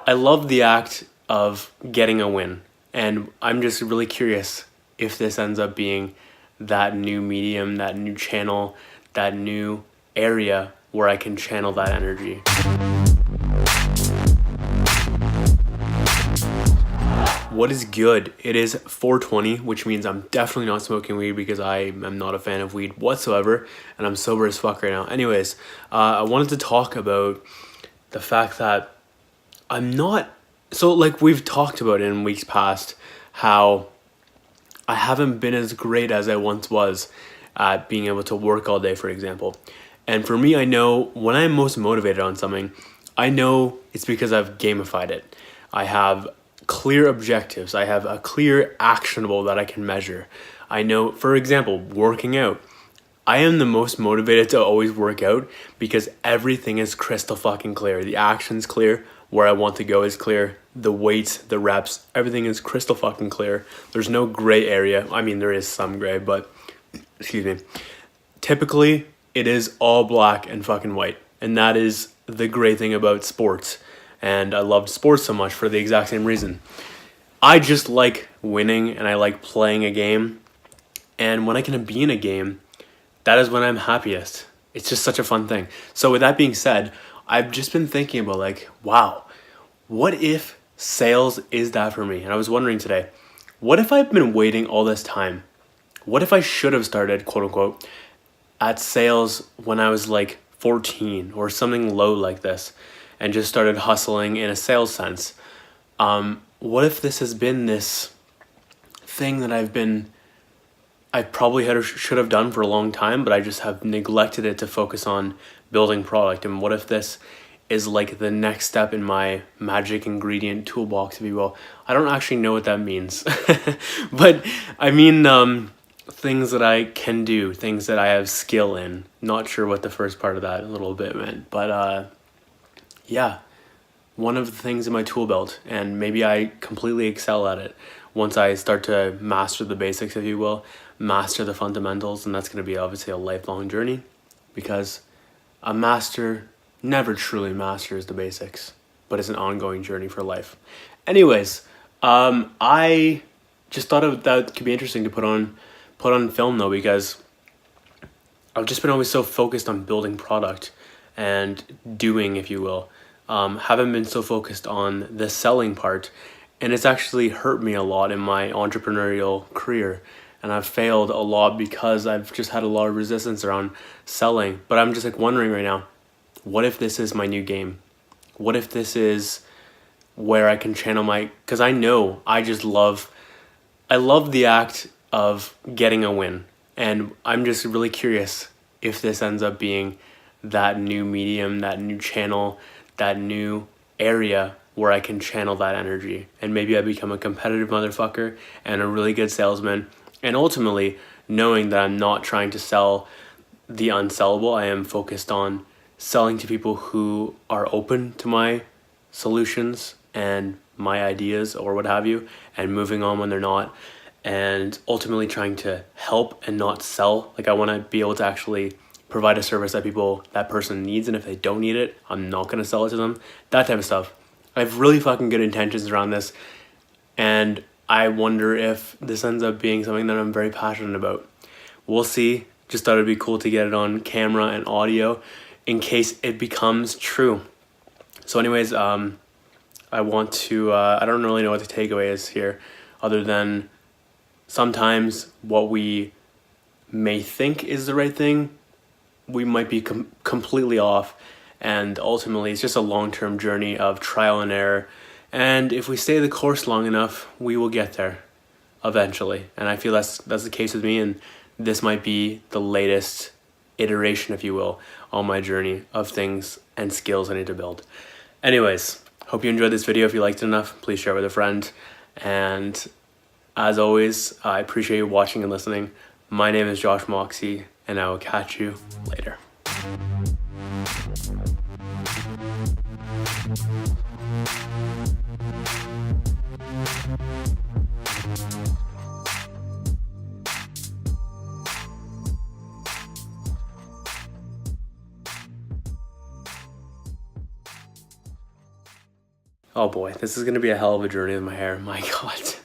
I love the act of getting a win, and I'm just really curious if this ends up being that new medium, that new channel, that new area where I can channel that energy. What is good? It is 4:20, which means I'm definitely not smoking weed because I am not a fan of weed whatsoever, and I'm sober as fuck right now. Anyways, I wanted to talk about the fact that I'm not, so like we've talked about in weeks past, how I haven't been as great as I once was at being able to work all day, for example. And for me, I know when I'm most motivated on something, I know it's because I've gamified it. I have clear objectives. I have a clear actionable that I can measure. I know, for example, working out. I am the most motivated to always work out because everything is crystal fucking clear. The action's clear. Where I want to go is clear. The weights, the reps, everything is crystal fucking clear. There's no gray area. I mean, there is some gray, but excuse me. Typically, it is all black and fucking white. And that is the great thing about sports. And I loved sports so much for the exact same reason. I just like winning and I like playing a game. And when I can be in a game, that is when I'm happiest. It's just such a fun thing. So with that being said, I've just been thinking about like, wow, what if sales is that for me? And I was wondering today, what if I've been waiting all this time? What if I should have started, quote unquote, at sales when I was like 14 or something low like this and just started hustling in a sales sense? What if this has been this thing that I probably should have done for a long time, but I just have neglected it to focus on building product? And what if this is like the next step in my magic ingredient toolbox, if you will? I don't actually know what that means, but I mean, things that I can do, things that I have skill in. Not sure what the first part of that little bit meant, but yeah, one of the things in my tool belt, and maybe I completely excel at it once I start to master the basics, if you will, master the fundamentals. And that's going to be obviously a lifelong journey, because a master never truly masters the basics, but it's an ongoing journey for life. Anyways, I just thought that could be interesting to put on film though, because I've just been always so focused on building product and doing, if you will. Haven't been so focused on the selling part, and it's actually hurt me a lot in my entrepreneurial career. And I've failed a lot because I've just had a lot of resistance around selling. But I'm just like wondering right now, what if this is my new game? What if this is where I can channel because I know I love the act of getting a win. And I'm just really curious if this ends up being that new medium, that new channel, that new area where I can channel that energy. And maybe I become a competitive motherfucker and a really good salesman. And ultimately, knowing that I'm not trying to sell the unsellable, I am focused on selling to people who are open to my solutions and my ideas or what have you, and moving on when they're not, and ultimately trying to help and not sell. Like, I want to be able to actually provide a service that person needs, and if they don't need it, I'm not going to sell it to them. That type of stuff. I have really fucking good intentions around this, and I wonder if this ends up being something that I'm very passionate about. We'll see. Just thought it'd be cool to get it on camera and audio in case it becomes true. So anyways, I want to, I don't really know what the takeaway is here, other than sometimes what we may think is the right thing, we might be completely off. And ultimately, it's just a long-term journey of trial and error. And if we stay the course long enough, we will get there eventually. And I feel that's the case with me. And this might be the latest iteration, if you will, on my journey of things and skills I need to build. Anyways, hope you enjoyed this video. If you liked it enough, please share with a friend. And as always, I appreciate you watching and listening. My name is Josh Moxey, and I will catch you later. Oh boy, this is gonna be a hell of a journey with my hair. My God.